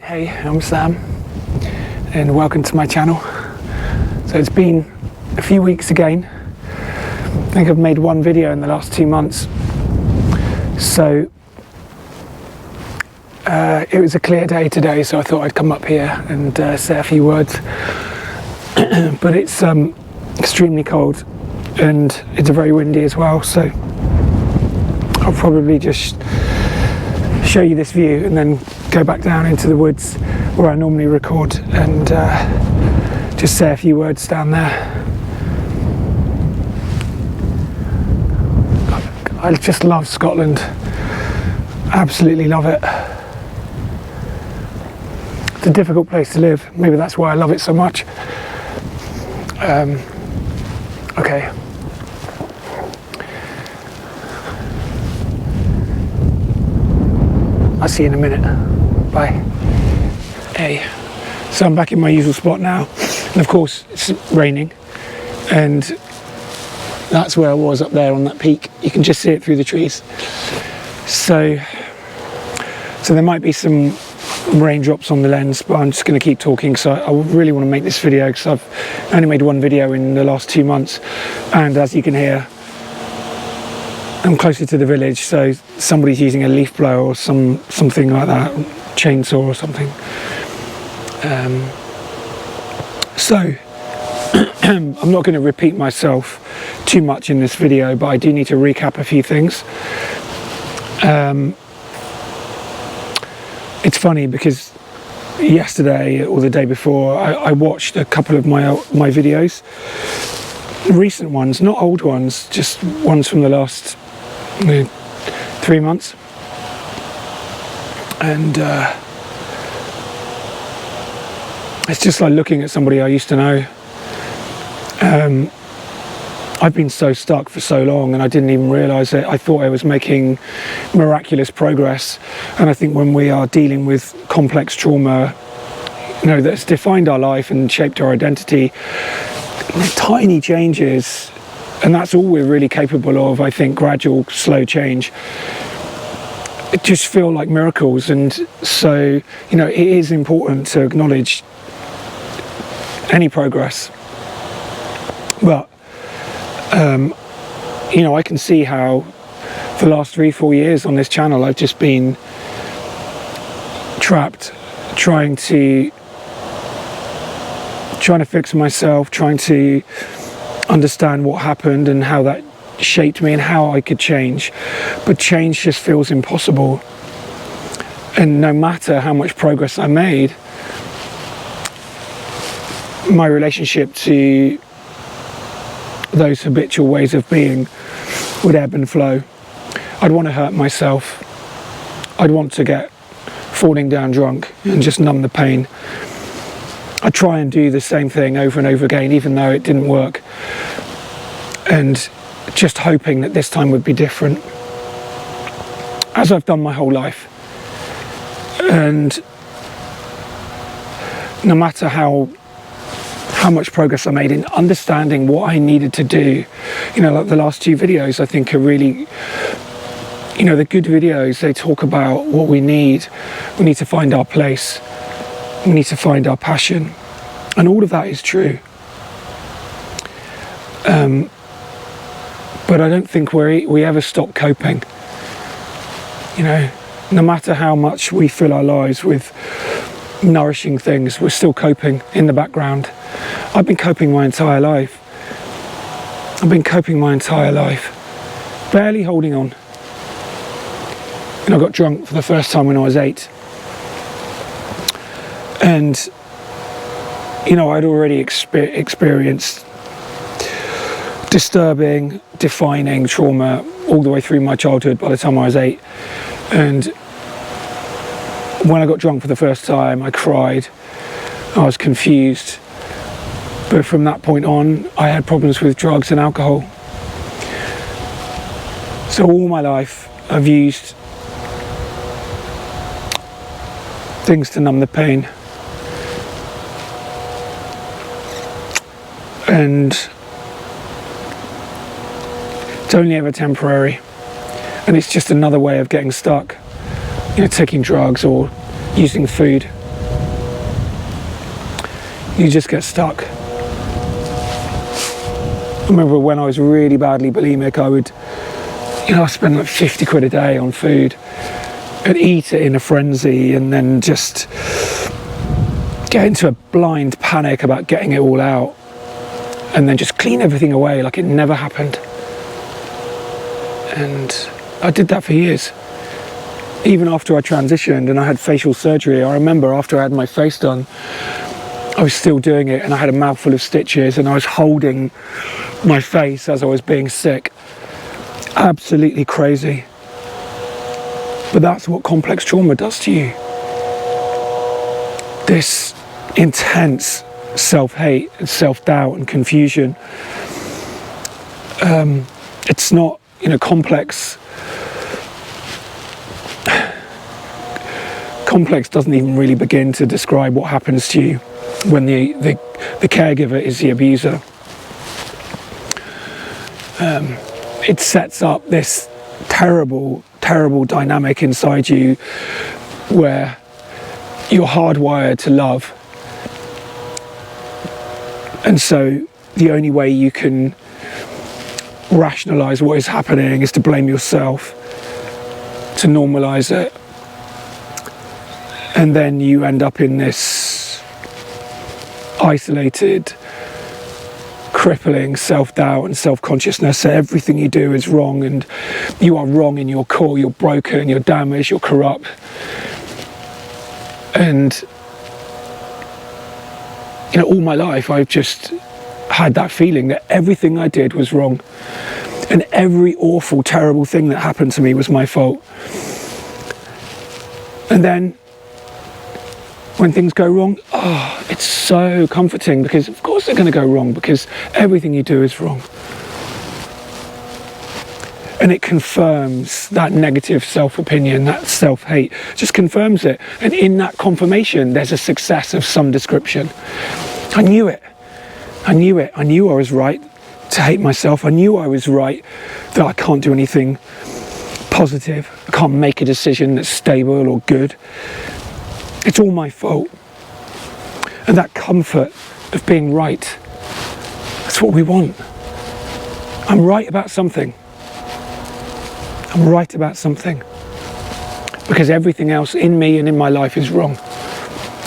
Hey, I'm Sam and welcome to my channel. So it's been a few weeks again. I think I've made one video in the last 2 months. So it was a clear day today, so I thought I'd come up here and say a few words. But it's extremely cold and it's very windy as well, so I'll probably just show you this view and then go back down into the woods where I normally record and just say a few words down there. I just love Scotland, absolutely love it. It's a difficult place to live, maybe that's why I love it so much. Okay. I'll see you in a minute. Bye. Hey, so I'm back in my usual spot now, and of course it's raining, and that's where I was up there on that peak. You can just see it through the trees. So there might be some raindrops on the lens, but I'm just going to keep talking. So I really want to make this video because I've only made one video in the last 2 months, and as you can hear, I'm closer to the village, so somebody's using a leaf blower or something like that, chainsaw or something. So I'm not going to repeat myself too much in this video, but I do need to recap a few things. It's funny because yesterday or the day before I watched a couple of my videos, recent ones, not old ones, just ones from the last 3 months, and it's just like looking at somebody I used to know. I've been so stuck for so long and I didn't even realise it. I thought I was making miraculous progress, and I think when we are dealing with complex trauma, you know, that's defined our life and shaped our identity, tiny changes, and that's all we're really capable of. I think gradual, slow change, it just feel like miracles. And so, you know, it is important to acknowledge any progress. But you know, I can see how for the last 3-4 years on this channel I've just been trapped, trying to fix myself, trying to understand what happened and how that shaped me and how I could change. But change just feels impossible, and no matter how much progress I made, my relationship to those habitual ways of being would ebb and flow. I'd want to hurt myself. I'd want to get falling down drunk and just numb the pain. I'd try and do the same thing over and over again, even though it didn't work, and just hoping that this time would be different, as I've done my whole life. And no matter how much progress I made in understanding what I needed to do, you know, like the last 2 videos I think are really, you know, the good videos. They talk about what we need. We need to find our place. We need to find our passion, and all of that is true. But I don't think we ever stop coping. You know, no matter how much we fill our lives with nourishing things, we're still coping in the background. I've been coping my entire life. Barely holding on. And I got drunk for the first time when I was 8. And, you know, I'd already experienced disturbing, defining trauma all the way through my childhood by the time I was 8. And when I got drunk for the first time, I cried. I was confused. But from that point on, I had problems with drugs and alcohol. So all my life, I've used things to numb the pain. And it's only ever temporary. And it's just another way of getting stuck. You know, taking drugs or using food. You just get stuck. I remember when I was really badly bulimic, I would, I spend like 50 quid a day on food and eat it in a frenzy, and then just get into a blind panic about getting it all out, and then just clean everything away like it never happened. And I did that for years. Even after I transitioned and I had facial surgery, I remember after I had my face done, I was still doing it, and I had a mouthful of stitches, and I was holding my face as I was being sick. Absolutely crazy. But that's what complex trauma does to you. This intense self-hate and self-doubt and confusion. It's not, complex doesn't even really begin to describe what happens to you when the caregiver is the abuser. It sets up this terrible dynamic inside you where you're hardwired to love. And so the only way you can rationalize what is happening is to blame yourself, to normalize it. And then you end up in this isolated, crippling self-doubt and self-consciousness that everything you do is wrong, and you are wrong in your core. You're broken, you're damaged, you're corrupt. And all my life I've just had that feeling that everything I did was wrong, and every awful, terrible thing that happened to me was my fault. And then when things go wrong, it's so comforting, because of course they're going to go wrong, because everything you do is wrong. And it confirms that negative self-opinion, that self-hate, just confirms it. And in that confirmation, there's a success of some description. I knew it. I knew it. I knew I was right to hate myself. I knew I was right that I can't do anything positive. I can't make a decision that's stable or good. It's all my fault. And that comfort of being right, that's what we want. I'm right about something. I'm right about something. Because everything else in me and in my life is wrong.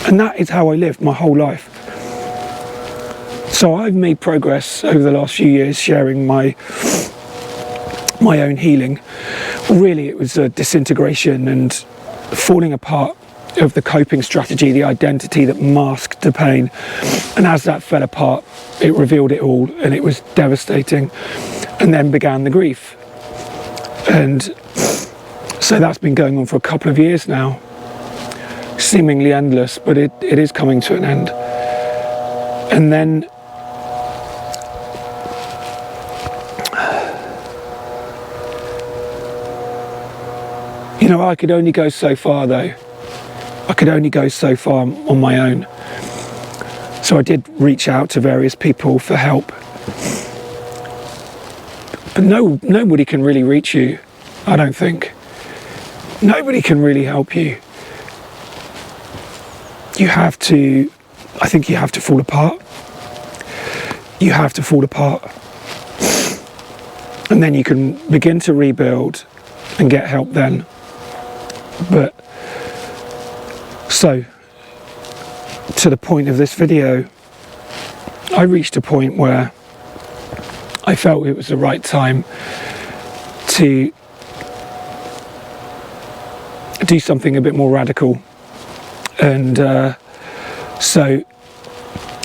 And that is how I lived my whole life. So I've made progress over the last few years sharing my own healing. Really, it was a disintegration and falling apart of the coping strategy, the identity that masked the pain. And as that fell apart, it revealed it all, and it was devastating. And then began the grief. And so that's been going on for a couple of years now, seemingly endless, but it is coming to an end. And then I could only go so far, though. I could only go so far on my own. So I did reach out to various people for help. But nobody can really reach you, I don't think. Nobody can really help you. I think you have to fall apart. You have to fall apart. And then you can begin to rebuild and get help then. But so, to the point of this video, I reached a point where I felt it was the right time to do something a bit more radical. And so,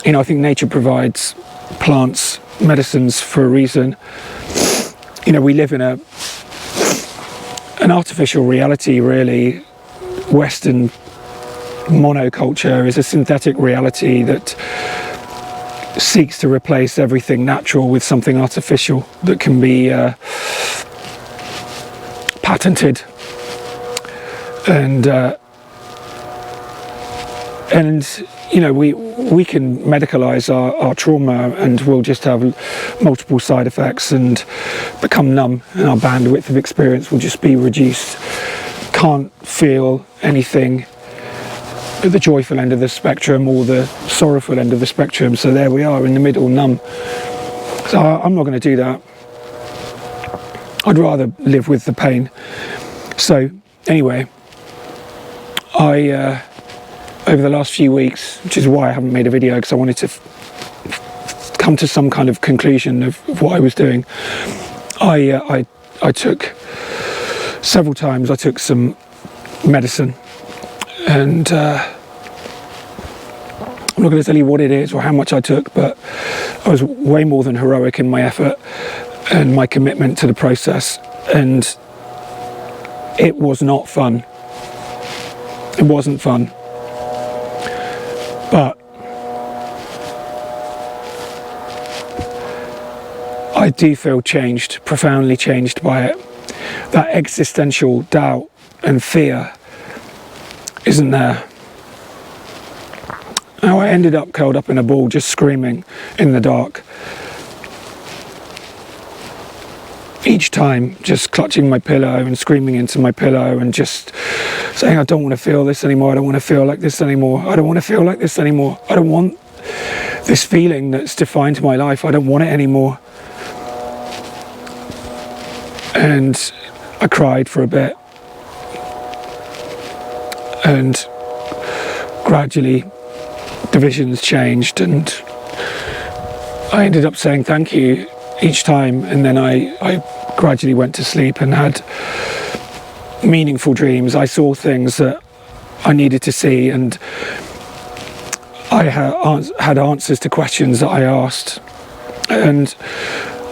I think nature provides plants, medicines for a reason. We live in an artificial reality, really. Western monoculture is a synthetic reality that seeks to replace everything natural with something artificial that can be patented. And we can medicalize our trauma, and we'll just have multiple side effects and become numb, and our bandwidth of experience will just be reduced. Can't feel anything, at the joyful end of the spectrum or the sorrowful end of the spectrum. So there we are in the middle, numb. So I'm not going to do that. I'd rather live with the pain. So anyway, I over the last few weeks, which is why I haven't made a video, because I wanted to come to some kind of conclusion of what I was doing. I took several times. I took some medicine, and I'm not going to tell you what it is or how much I took, but I was way more than heroic in my effort and my commitment to the process, and it was not fun. It wasn't fun, but I do feel changed, profoundly changed by it. That existential doubt and fear isn't there. Now, I ended up curled up in a ball, just screaming in the dark. Each time, just clutching my pillow and screaming into my pillow and just saying, I don't want to feel this anymore. I don't want to feel like this anymore. I don't want to feel like this anymore. I don't want this feeling that's defined my life. I don't want it anymore. And I cried for a bit. And gradually the visions changed, and I ended up saying thank you each time, and then I gradually went to sleep and had meaningful dreams. I saw things that I needed to see, and I had answers to questions that I asked, and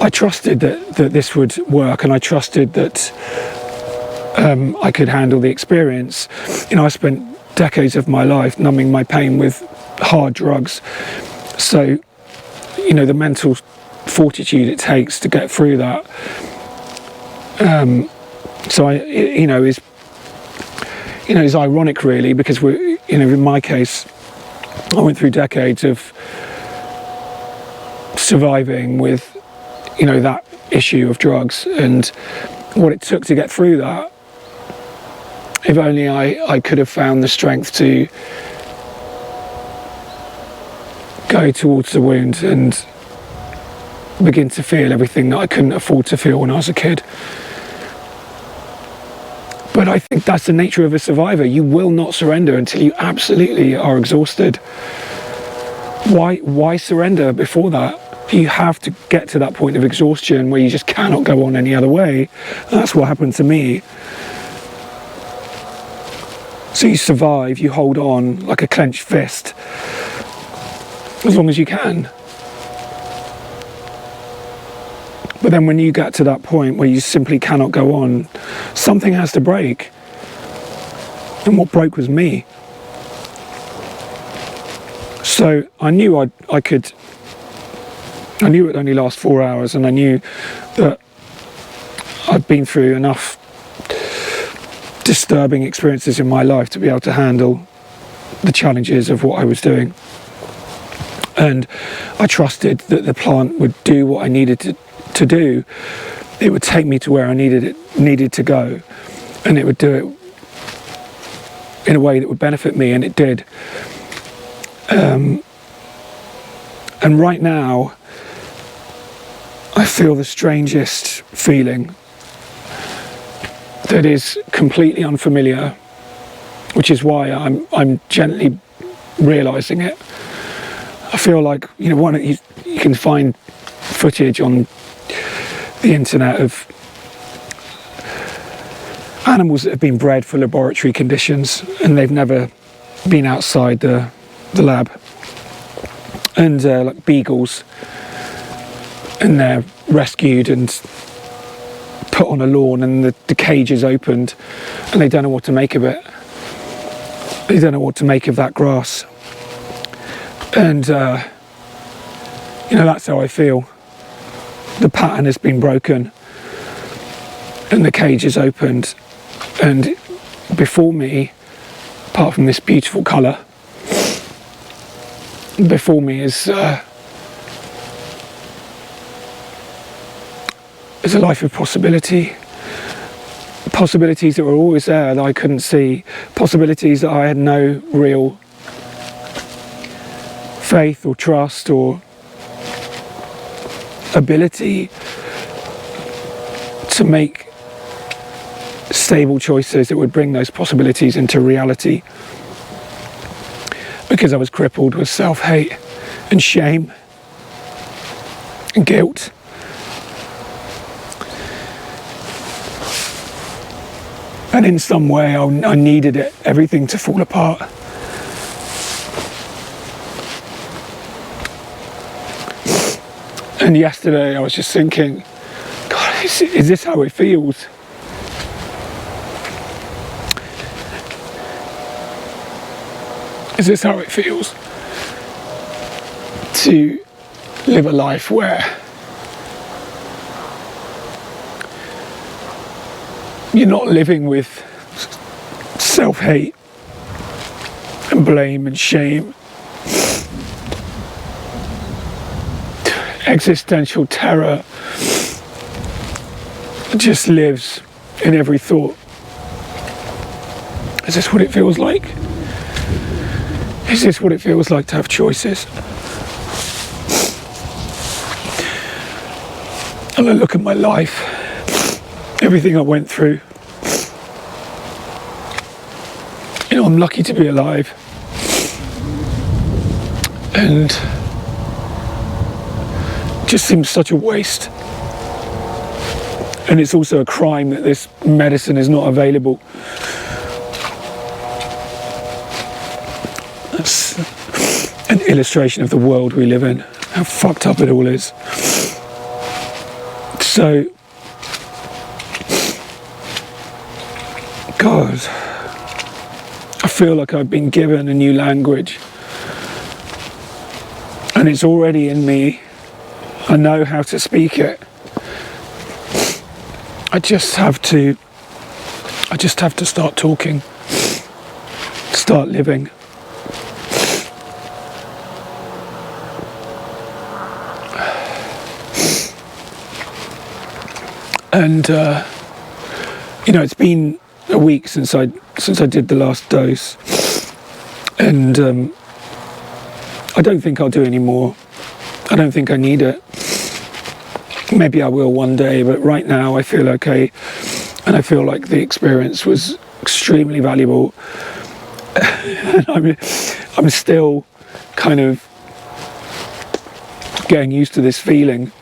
I trusted that this would work, and I trusted that I could handle the experience. You know, I spent decades of my life numbing my pain with hard drugs, so you know, the mental fortitude it takes to get through that. So is ironic really, because in my case, I went through decades of surviving with, that issue of drugs and what it took to get through that. If only I could have found the strength to go towards the wound and begin to feel everything that I couldn't afford to feel when I was a kid. But I think that's the nature of a survivor. You will not surrender until you absolutely are exhausted. Why surrender before that? You have to get to that point of exhaustion where you just cannot go on any other way. That's what happened to me. So you survive, you hold on like a clenched fist as long as you can. But then when you get to that point where you simply cannot go on, something has to break. And what broke was me. So I knew I knew it would only last 4 hours, and I knew that I'd been through enough disturbing experiences in my life to be able to handle the challenges of what I was doing. And I trusted that the plant would do what I needed to do. It would take me to where I needed to go, and it would do it in a way that would benefit me, and it did. And right now I feel the strangest feeling that is completely unfamiliar, which is why I'm gently realizing it. I feel like, you can find footage on the internet of animals that have been bred for laboratory conditions, and they've never been outside the lab, and like beagles, and they're rescued and put on a lawn, and the cage is opened, and they don't know what to make of it. They don't know what to make of that grass. And that's how I feel. The pattern has been broken, and the cage is opened, and before me, apart from this beautiful colour, before me is a life of possibility. Possibilities that were always there that I couldn't see. Possibilities that I had no real faith or trust or ability to make stable choices that would bring those possibilities into reality, because I was crippled with self-hate and shame and guilt. And in some way I needed everything to fall apart. And yesterday I was just thinking, God, is this how it feels? Is this how it feels to live a life where you're not living with self-hate and blame and shame, existential terror just lives in every thought? Is this what it feels like? Is this what it feels like to have choices? And I look at my life, everything I went through. You know, I'm lucky to be alive. And it just seems such a waste. And it's also a crime that this medicine is not available. That's an illustration of the world we live in, how fucked up it all is. So, God, I feel like I've been given a new language, and it's already in me. I know how to speak it. I just have to start talking, start living. And you know, it's been a week since I did the last dose, and I don't think I'll do any more. I don't think I need it. Maybe I will one day, but right now I feel okay, and I feel like the experience was extremely valuable. And I'm still kind of getting used to this feeling.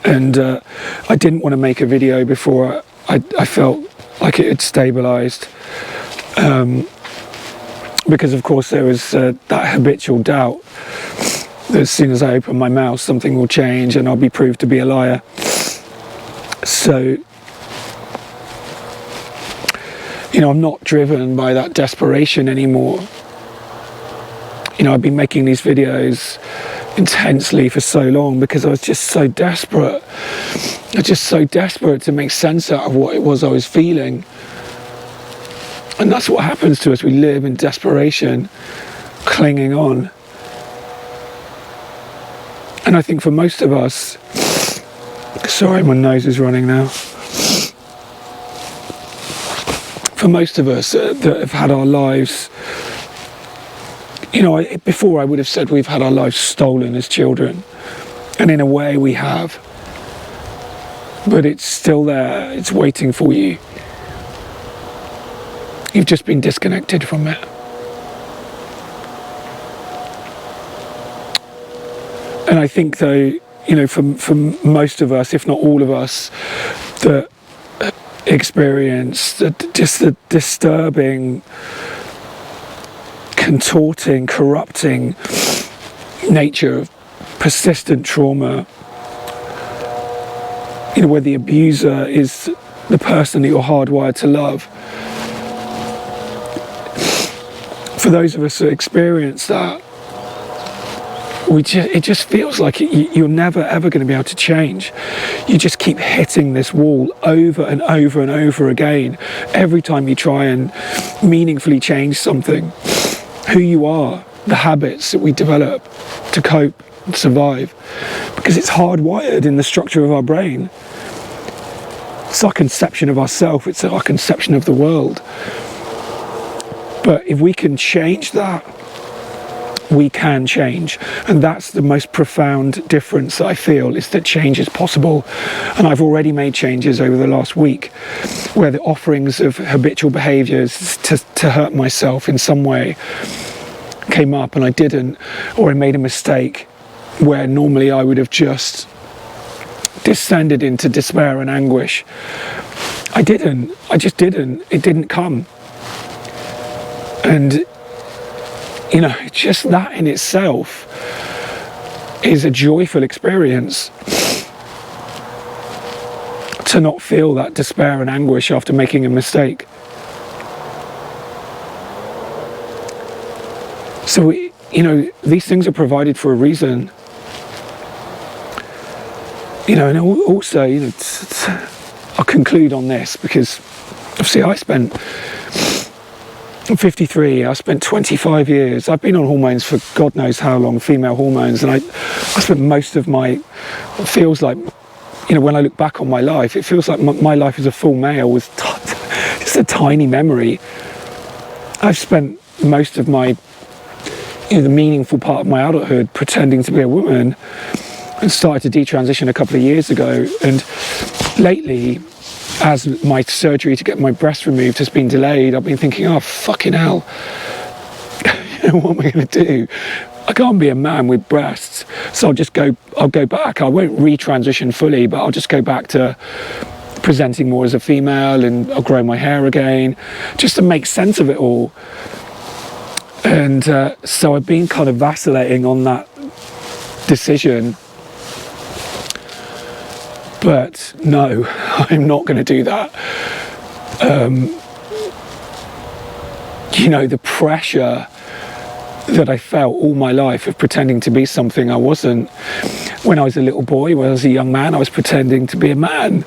And I didn't want to make a video before I felt like it had stabilised, because of course there was that habitual doubt that as soon as I open my mouth something will change and I'll be proved to be a liar. So, you know, I'm not driven by that desperation anymore. You know, I've been making these videos intensely for so long because I was just so desperate. I was just so desperate to make sense out of what it was I was feeling. And that's what happens to us. We live in desperation, clinging on. And I think for most of us, sorry, my nose is running now. For most of us that have had our lives, you know, before I would have said we've had our lives stolen as children, and in a way we have, but it's still there, it's waiting for you. You've just been disconnected from it. And I think though, you know, for most of us, if not all of us, that experience just the disturbing, contorting, corrupting nature of persistent trauma, you know, where the abuser is the person that you're hardwired to love. For those of us that experience that, it just feels like you're never ever going to be able to change. You just keep hitting this wall over and over and over again every time you try and meaningfully change something. Who you are, the habits that we develop to cope and survive, because it's hardwired in the structure of our brain. It's our conception of ourselves, it's our conception of the world. But if we can change that, we can change, and that's the most profound difference I feel, is that change is possible. And I've already made changes over the last week where the offerings of habitual behaviours to hurt myself in some way came up and I didn't, or I made a mistake where normally I would have just descended into despair and anguish. I just didn't. It didn't come. And just that in itself is a joyful experience, to not feel that despair and anguish after making a mistake. So, these things are provided for a reason. And also, I'll conclude on this, because obviously I'm 53, I spent 25 years, I've been on hormones for God knows how long, female hormones, and I spent most of it feels like, when I look back on my life, it feels like my life as a full male was just a tiny memory. I've spent most of my, the meaningful part of my adulthood pretending to be a woman, and started to detransition a couple of years ago. And lately, as my surgery to get my breast removed has been delayed, I've been thinking, oh, fucking hell, what am I going to do? I can't be a man with breasts, so I'll go back. I won't retransition fully, but I'll just go back to presenting more as a female, and I'll grow my hair again, just to make sense of it all. And so I've been kind of vacillating on that decision. But no, I'm not going to do that. The pressure that I felt all my life of pretending to be something I wasn't. When I was a little boy, when I was a young man, I was pretending to be a man.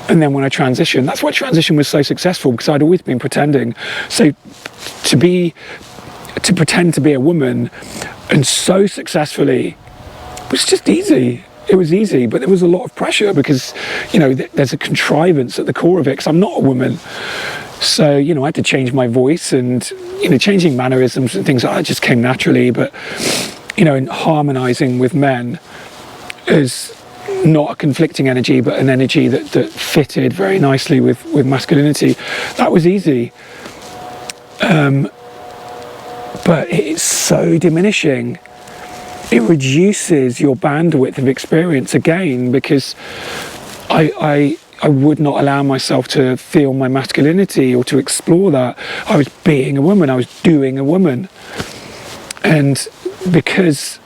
And then when I transitioned, that's why transition was so successful, because I'd always been pretending. So to pretend to be a woman, and so successfully, was just easy. It was easy, but there was a lot of pressure, because, there's a contrivance at the core of it, because I'm not a woman. So, I had to change my voice, and, changing mannerisms and things like that just came naturally. But, in harmonising with men is not a conflicting energy, but an energy that fitted very nicely with masculinity. That was easy. But it's so diminishing. It reduces your bandwidth of experience again, because I would not allow myself to feel my masculinity or to explore that. I was being a woman, I was doing a woman. And because,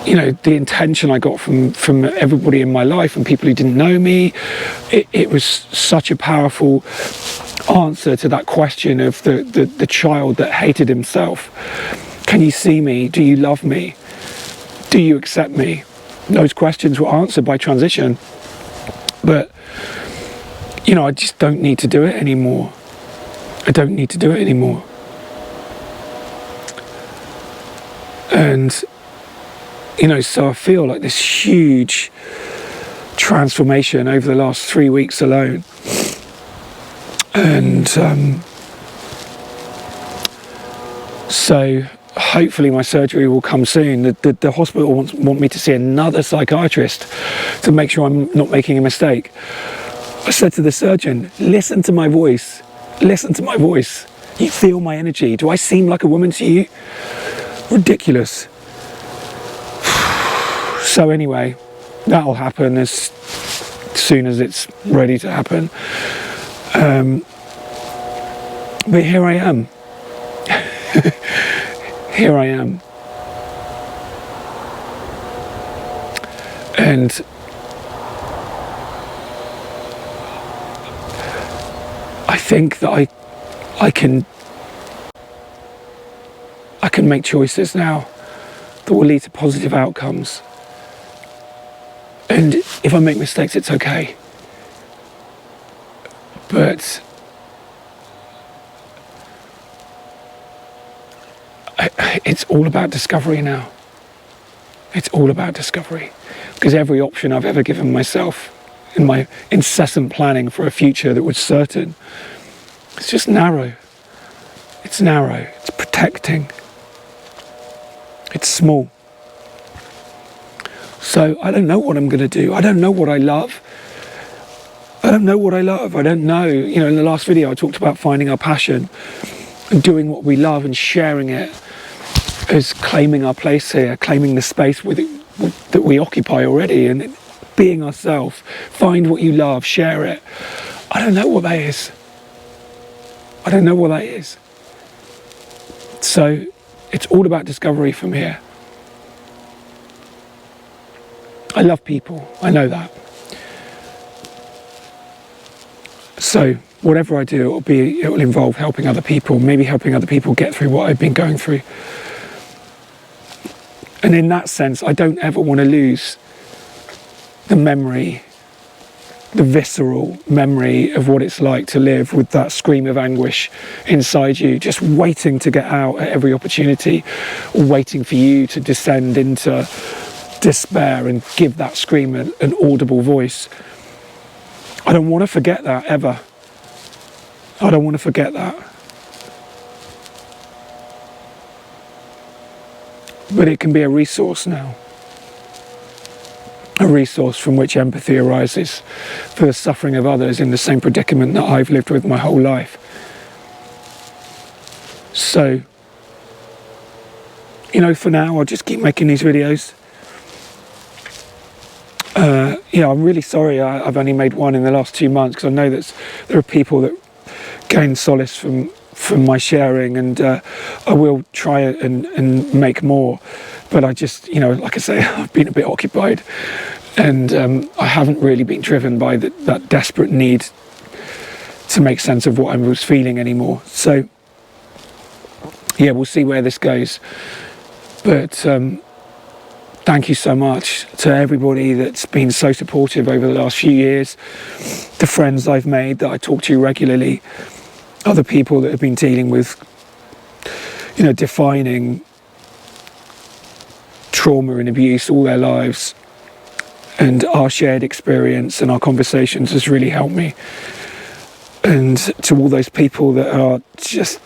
the intention I got from everybody in my life and people who didn't know me, it was such a powerful answer to that question of the child that hated himself. Can you see me? Do you love me? Do you accept me? Those questions were answered by transition. But, I just don't need to do it anymore. I don't need to do it anymore. And, so I feel like this huge transformation over the last 3 weeks alone. And so hopefully my surgery will come soon. The hospital want me to see another psychiatrist to make sure I'm not making a mistake. I said to the surgeon, listen to my voice. Listen to my voice. You feel my energy. Do I seem like a woman to you? Ridiculous. So anyway, that'll happen as soon as it's ready to happen. But here I am. Here I am. And I think that I can make choices now that will lead to positive outcomes. And if I make mistakes, it's okay. But it's all about discovery now. It's all about discovery. Because every option I've ever given myself in my incessant planning for a future that was certain, it's just narrow. It's narrow. It's protecting. It's small. So I don't know what I'm going to do. I don't know what I love. I don't know what I love. I don't know. You know, in the last video I talked about finding our passion and doing what we love and sharing it as claiming our place here, claiming the space that we occupy already, and being ourselves. Find what you love, share it. I don't know what that is. I don't know what that is. So it's all about discovery from here. I love people, I know that. So whatever I do, it will involve helping other people, maybe helping other people get through what I've been going through. And in that sense, I don't ever want to lose the memory, the visceral memory of what it's like to live with that scream of anguish inside you, just waiting to get out at every opportunity, or waiting for you to descend into despair and give that scream an audible voice. I don't want to forget that ever. I don't want to forget that. But it can be a resource now. A resource from which empathy arises for the suffering of others in the same predicament that I've lived with my whole life. So, you know, for now, I'll just keep making these videos. Yeah, I'm really sorry I've only made one in the last 2 months, because I know that there are people that gain solace from my sharing, and I will try and make more. But I just, you know, like I say, I've been a bit occupied, and I haven't really been driven by that desperate need to make sense of what I was feeling anymore. So, yeah, we'll see where this goes. But thank you so much to everybody that's been so supportive over the last few years, the friends I've made that I talk to regularly, other people that have been dealing with, you know, defining trauma and abuse all their lives, and our shared experience and our conversations has really helped me. And to all those people that are just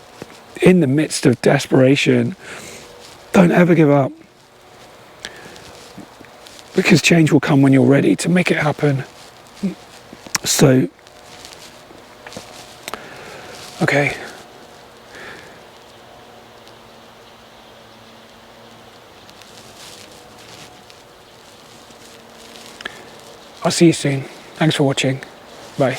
in the midst of desperation, don't ever give up, because change will come when you're ready to make it happen. So, okay. I'll see you soon. Thanks for watching. Bye.